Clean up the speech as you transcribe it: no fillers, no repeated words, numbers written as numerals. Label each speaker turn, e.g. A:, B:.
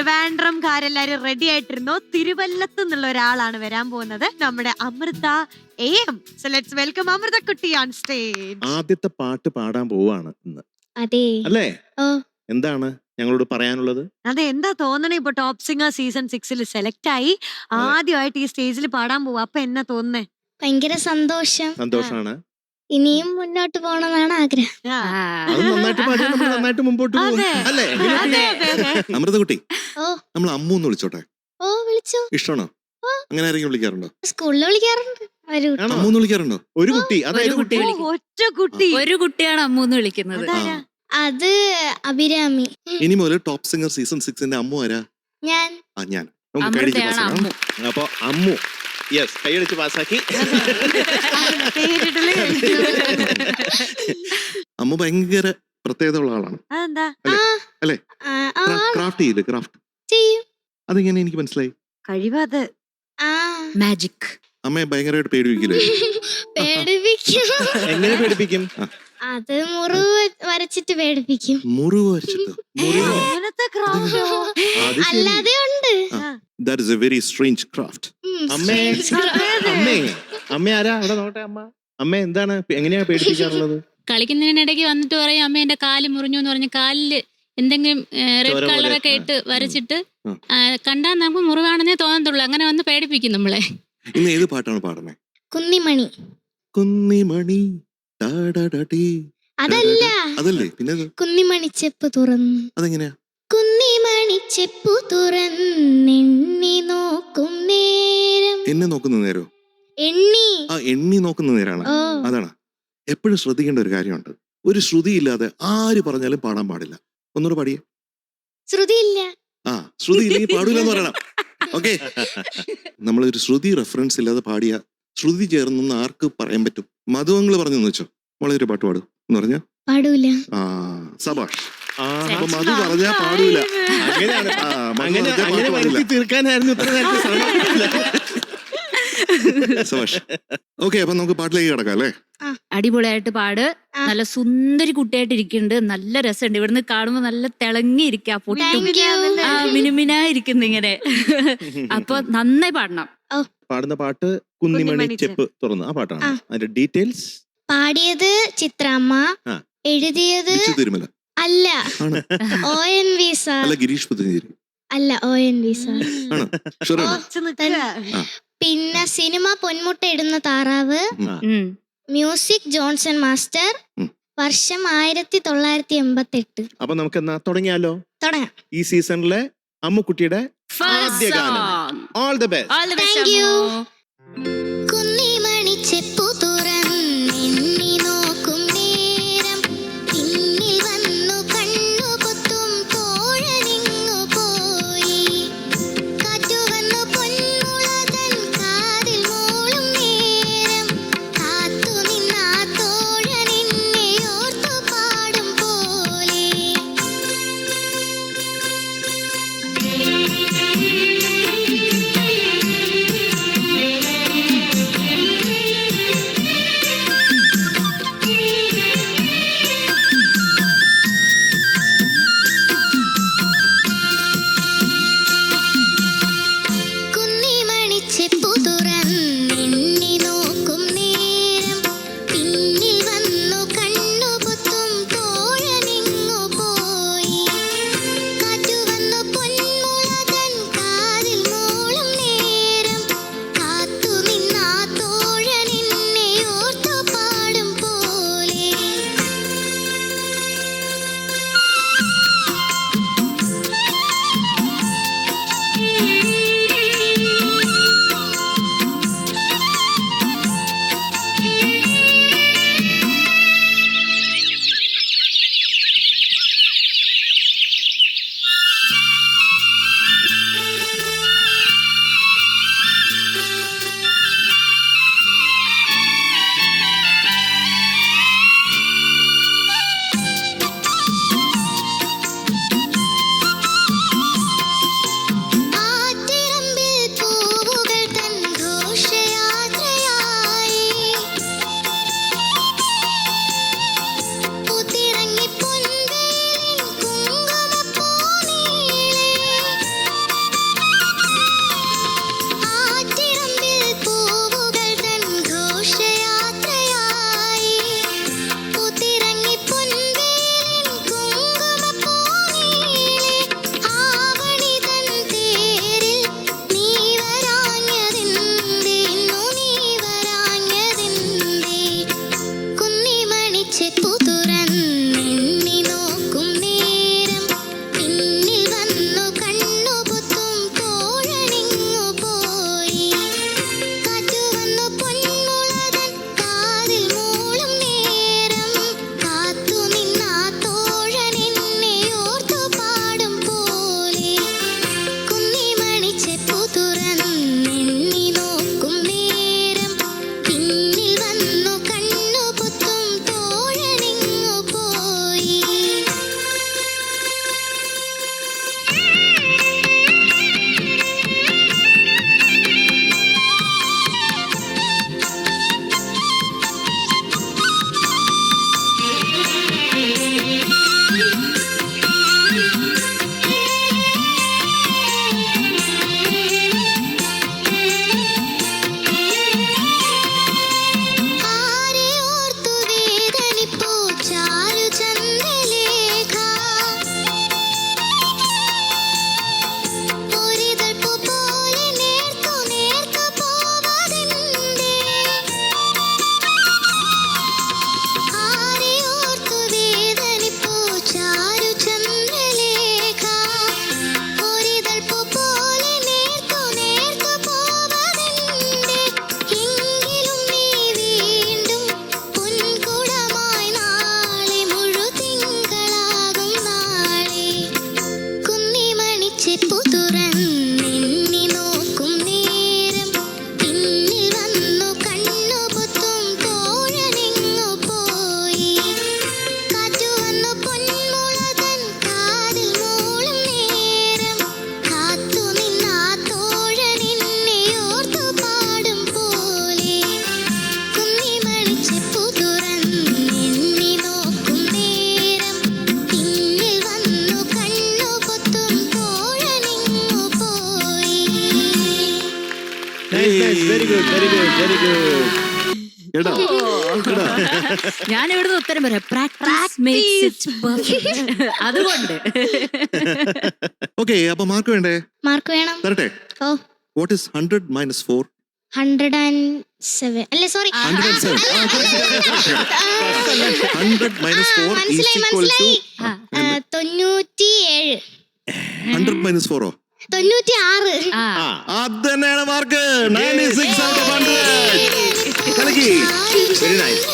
A: ട്രിവാൻഡ്രംകാരെല്ലാരും ready ആയിട്ടിരുന്നു. തിരുവല്ലത്ത് നിന്നുള്ള ഒരാളാണ് വരാൻ പോകുന്നത്, നമ്മുടെ Amrita AM. So let's welcome Amrita കുട്ടി on stage.
B: ആദ്യത്തെ പാട്ട് പാടാൻ പോവാണ് ഇന്ന്,
C: അതെ
B: അല്ലേ?
C: ഓ
B: എന്താണ് ഞങ്ങളോട് പറയാനുള്ളത്?
A: അതെ, എന്താ തോന്നണേ? ഇപ്പൊ ടോപ്പ് സിംഗർ സീസൺ 6 സെലക്ട് ആയി, ആദ്യമായിട്ട് ഈ സ്റ്റേജിൽ പാടാൻ പോവാ. അപ്പൊ എന്നാ തോന്നുന്നേ?
C: ഭയങ്കര സന്തോഷം.
B: സന്തോഷാണ്.
C: ഇനിയും മുന്നോട്ട് പോകണമെന്നാണ് ആഗ്രഹം.
A: ആ.
B: അത് നന്നായിട്ട് പാടി നമ്മൾ നന്നായിട്ട് മുമ്പോട്ട് പോകും,
A: അതെ.
B: അല്ലേ?
A: അതെ, അതെ, അതെ.
B: അമൃത കുട്ടി,
C: ഓ
B: നമ്മൾ അമ്മു എന്ന് വിളിച്ചോട്ടെ?
C: ഓ വിളിച്ചു.
B: ഇഷ്ടമാണോ? അങ്ങനെ ആരെങ്കിലും വിളിക്കാറുണ്ടോ?
C: സ്കൂളിൽ വിളിക്കാറുണ്ട്. ഒരു
B: അമ്മു എന്ന് വിളിക്കാറുണ്ടോ? ഒരു കുട്ടി, അതായത് കുട്ടി.
A: ഓ, ഒറ്റ കുട്ടി.
D: ഒരു കുട്ടിയാണ് അമ്മൂന്ന് വിളിക്കുന്നത്.
A: അതാരാ?
C: അത് അഭിരാമി.
B: ഇനി മുതൽ ടോപ്പ് സിംഗർ സീസൺ 6 അമ്മു ആരാ?
C: ഞാൻ
B: ഞാൻ. നമുക്ക് കൈയടിച്ച്
D: അമൃതയാണ്
B: പാസ്സാക്കാം.
D: അമ്മു.
B: അപ്പൊ അമ്മു, യെസ്, കൈയടിച്ച് പാസ്സാക്കി.
A: പേരിടല് കഴിഞ്ഞു.
B: അമ്മു ഭയങ്കര പ്രത്യേകത ഉള്ള ആളാണ്.
A: അതെന്താ?
B: അല്ലേ?
C: ആ, ആ,
B: ക്രാഫ്റ്റ് ചെയ്യില്ല, ക്രാഫ്റ്റ്.
C: ചെയ്യും.
B: അതെങ്ങനെ എനിക്ക് മനസ്സിലായി?
A: കഴിവത്.
C: ആ
D: മാജിക്.
B: അമ്മയെ ഭയങ്കരമായിട്ട് പേടിപ്പിക്കില്ലേ?
C: പേടിപ്പിക്കും.
B: എങ്ങനെ പേടിപ്പിക്കും?
C: അത് മുറിവ് വരച്ചിട്ട് പേടിപ്പിക്കും.
B: മുറിവ് വരച്ചിട്ട്? മുറിവോ?
A: അങ്ങനത്തെ ക്രാഫ്റ്റോ?
C: അല്ലാതെ ഉണ്ട്.
B: That is a very strange craft. അമ്മേ, അമ്മ ആരാ? അവിടെ നോട്ടെ അമ്മ. അമ്മ എന്താണ്, എങ്ങനെയാ പേടിപ്പിക്കാറുള്ളത്?
D: കളിക്കുന്നതിനിടയ്ക്ക് വന്നിട്ട് പറയും അമ്മ എന്റെ കാല് മുറിഞ്ഞു എന്ന് പറഞ്ഞ് കാലില് എന്തെങ്കിലും റെഡ് കളറൊക്കെ ഇട്ട് വരച്ചിട്ട് കണ്ടാൽ നമുക്ക് മുറിവാണെന്നേ തോന്നത്തുള്ളൂ. അങ്ങനെ വന്ന് പേടിപ്പിക്കും നമ്മളെ.
B: ഇന്ന് ഏത് പാട്ടാണ് പാടുന്നത്?
C: കുന്നിമണി.
B: കുന്നിമണി ടാടാടാടി.
C: അതല്ല,
B: അതല്ലേ, പിന്നെ
C: കുന്നിമണി ചെപ്പ് തുറന്നു.
B: അതെങ്ങനെയാ?
C: കുന്നിമണി ചെപ്പു തുറന്നെണ്ണി നോക്കും നേരം.
B: എന്നെ നോക്കുന്ന നേരോ?
C: എണ്ണി.
B: ആ, എണ്ണി നോക്കുന്ന നേരാണ്.
C: ഓ
B: അതാണ്. എപ്പോഴും ശ്രദ്ധിക്കേണ്ട ഒരു കാര്യമുണ്ട്. ഒരു ശ്രുതിയില്ലാതെ ആര് പറഞ്ഞാലും പാടാൻ പാടില്ല. ഒന്നുകൂടെ പാടിയേ.
C: ശ്രുതിയില്ല.
B: ആ, ശ്രുതി ഇല്ലെങ്കിൽ പാടൂല എന്ന് പറയണം. ഓക്കെ, നമ്മളൊരു ശ്രുതി റെഫറൻസ് ഇല്ലാതെ പാടിയ ശ്രുതി ചേർന്നെന്ന് ആർക്ക് പറയാൻ പറ്റും? മധുവങ്ങൾ പറഞ്ഞെന്ന് വെച്ചോ, വളരെ പാട്ട് പാടും എന്ന് പറഞ്ഞ
C: പാടൂല.
B: ആ, സബാഷ്. അപ്പൊ മധു പറഞ്ഞാ പാടൂല.
E: തീർക്കാനായിരുന്നു ഇത്ര
B: സബാഷ്. ഓക്കെ, അപ്പൊ നമുക്ക് പാട്ടിലേക്ക് കിടക്കാം അല്ലേ?
D: അടിപൊളിയായിട്ട് പാട്. നല്ല സുന്ദരി കുട്ടിയായിട്ട് ഇരിക്കുന്നുണ്ട്. നല്ല രസമുണ്ട്. ഇവിടുന്ന് കാണുമ്പോ നല്ല തിളങ്ങിയിരിക്കാ, പൊട്ടും മിനുമിനായിരിക്കുന്നു ഇങ്ങനെ. അപ്പൊ നന്നായി പാടണം.
B: പാടുന്ന പാട്ട് കുന്നിമണി ചെപ്പ് തുറന്ന്, ആ പാട്ടാണ്. അതിന്റെ ഡീറ്റെയിൽസ്
C: പാടിയത് ചിത്രമ്മ,
B: ആ.
C: എഴുതിയത്
B: തിരുമല
C: അല്ല
B: ആണ്.
C: ONV sir.
B: അല്ല, ഗിരീഷ് പുത്തഞ്ചേരി
C: അല്ല, ONV സാർ.
B: ആണ്. ഷുവർ ആണ്.
A: കുറച്ച് നിൽക്കുക.
C: പിന്നെ സിനിമ പൊന്മുട്ട ഇടുന്ന താറാവ്, മ്യൂസിക് ജോൺസൺ മാസ്റ്റർ, വർഷം 1988.
B: അപ്പൊ നമുക്ക് എന്നാ തുടങ്ങിയാലോ?
C: തുടങ്ങാം.
B: ഈ സീസണിലെ അമ്മുക്കുട്ടിയുടെ ആദ്യ ഗാനം. All the best.
C: Thank you. കുന്നിമണി ചെപ്പു തുറന്നെണ്ണി നോക്കും നേരം, പിന്നിൽ വന്നു കണ്ണു പൊത്തും തോഴനിങ്ങു പോയി, കാറ്റു വന്നു പൊന്മുളതൻ കാതിൽ മൂളും നേരം, കാത്തു നിന്നാ തോഴനിന്നെ ഓർത്തു പാടും പോലെ.
E: Very good very good very good.
B: കേട്ടോ കേട്ടോ
D: ഞാൻ ഇവിടുന്ന് ഉത്തരം പറയാം. Practice makes it perfect. അതുകൊണ്ട്
B: ഓക്കെ, അപ്പൊ മാർക്ക് വേണ്ടേ?
C: മാർക്ക് വേണം.
B: തരട്ടെ.
C: Oh
B: what is 100 - 4?
C: 107 അല്ലേ, സോറി.
B: 107. 100 - 4 is
C: മനസ്സിലായി
B: equal to
C: മനസ്സിലായി. 97.
B: 100 - 4 ഓ?
C: 96.
D: ആ
B: അത് തന്നെയാണ് മാർക്ക്. 96 out of 100. കലക്കി.
E: Very nice.